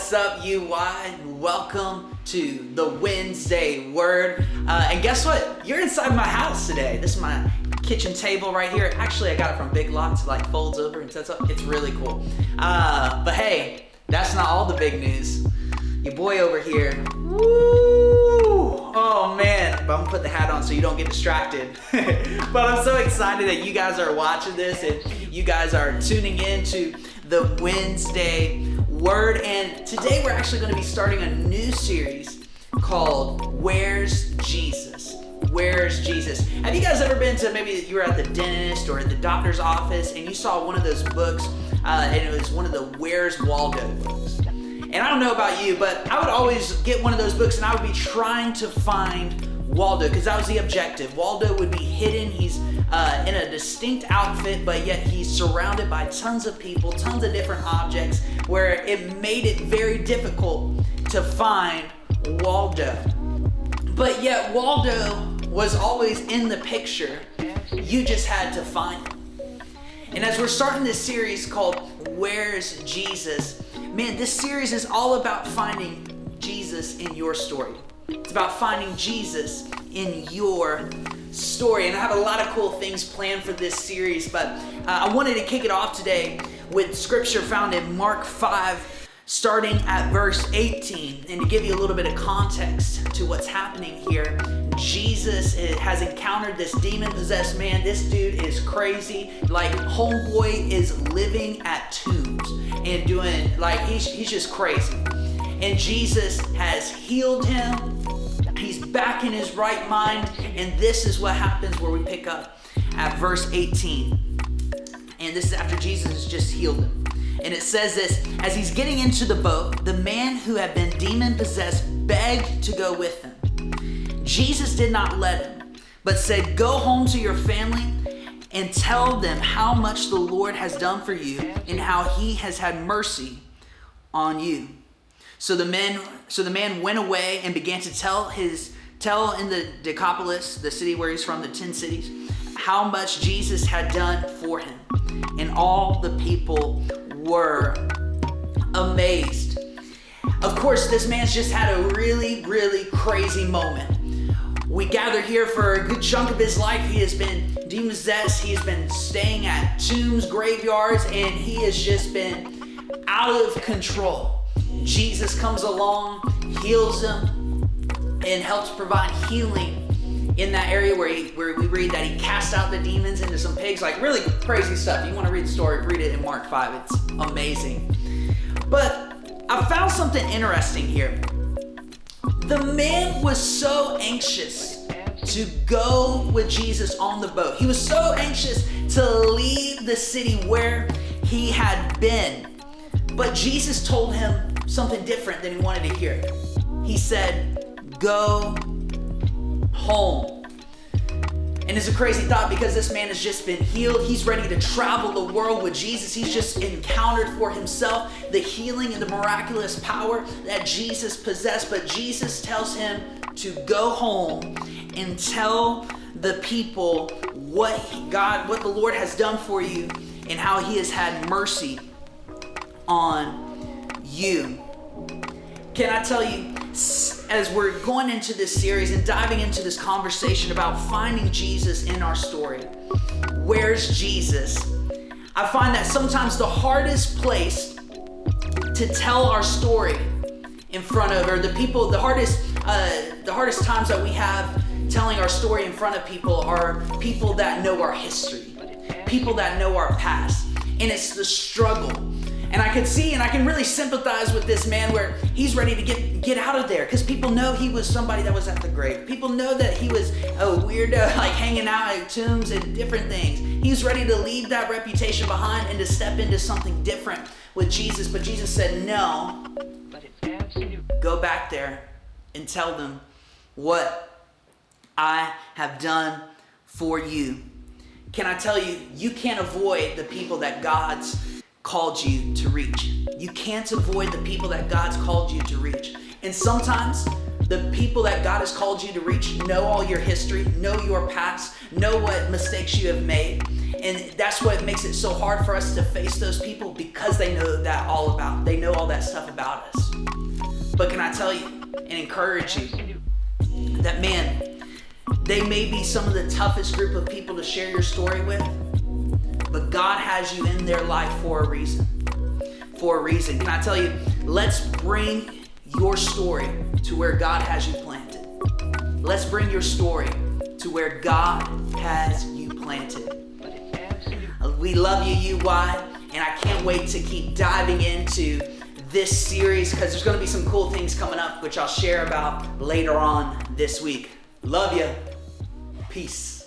What's up, UI? Welcome to the Wednesday Word. And guess what? You're inside my house today. This is my kitchen table right here. Actually, I got it from Big Lots. It like folds over and sets up. It's really cool. But hey, that's not all the big news. Your boy over here. Woo! Oh man, but I'm gonna put the hat on so you don't get distracted. But I'm so excited that you guys are watching this and you guys are tuning in to the Wednesday Word. And today we're actually gonna be starting a new series called Where's Jesus? Where's Jesus? Have you guys ever been to, maybe you were at the dentist or the doctor's office and you saw one of those books and it was one of the Where's Waldo books? And I don't know about you, but I would always get one of those books and I would be trying to find Waldo because that was the objective. Waldo would be hidden. He's in a distinct outfit, but yet he's surrounded by tons of people, tons of different objects, where it made it very difficult to find Waldo. But yet Waldo was always in the picture. You just had to find him. And as we're starting this series called Where's Jesus? Man, this series is all about finding Jesus in your story. It's about finding Jesus in your story. And I have a lot of cool things planned for this series, but I wanted to kick it off today with scripture found in Mark 5, starting at verse 18. And to give you a little bit of context to what's happening here, Jesus has encountered this demon-possessed man. This dude is crazy. Like, homeboy is living at tombs and doing, like, he's just crazy. And Jesus has healed him. He's back in his right mind. And this is what happens where we pick up at verse 18. And this is after Jesus has just healed him. And it says this: as he's getting into the boat, the man who had been demon-possessed begged to go with him. Jesus did not let him, but said, "Go home to your family and tell them how much the Lord has done for you and how he has had mercy on you." So the man went away and began to tell in the Decapolis, the city where he's from, the 10 cities, how much Jesus had done for him. And all the people were amazed. Of course, this man's just had a really, really crazy moment. We gather here for a good chunk of his life. He has been demon-possessed. He has been staying at tombs, graveyards, and he has just been out of control. Jesus comes along, heals him, and helps provide healing in that area where we read that he cast out the demons into some pigs. Like, really crazy stuff. If you want to read the story, read it in Mark 5. It's amazing. But I found something interesting here. The man was so anxious to go with Jesus on the boat. He was so anxious to leave the city where he had been. But Jesus told him something different than he wanted to hear. He said, "Go home." And it's a crazy thought because this man has just been healed. He's ready to travel the world with Jesus. He's just encountered for himself the healing and the miraculous power that Jesus possessed. But Jesus tells him to go home and tell the people what the Lord has done for you and how he has had mercy on you. Can I tell you, as we're going into this series and diving into this conversation about finding Jesus in our story, where's Jesus? I find that sometimes the hardest place to tell our story in front of, or the hardest times that we have telling our story in front of people are people that know our history, people that know our past, and it's the struggle. And I could see and I can really sympathize with this man where he's ready to get out of there because people know he was somebody that was at the grave. People know that he was a weirdo, like hanging out at tombs and different things. He's ready to leave that reputation behind and to step into something different with Jesus. But Jesus said, "No, go back there and tell them what I have done for you." Can I tell you, you can't avoid the people that God's called you to reach. You can't avoid the people that God's called you to reach. And sometimes the people that God has called you to reach know all your history, know your past, know what mistakes you have made. And that's what makes it so hard for us to face those people, because they know all that stuff about us. But can I tell you and encourage you that, man, they may be some of the toughest group of people to share your story with, but God has you in their life for a reason. For a reason. Can I tell you, let's bring your story to where God has you planted. Let's bring your story to where God has you planted. We love you, UY, and I can't wait to keep diving into this series, because there's going to be some cool things coming up, which I'll share about later on this week. Love you. Peace.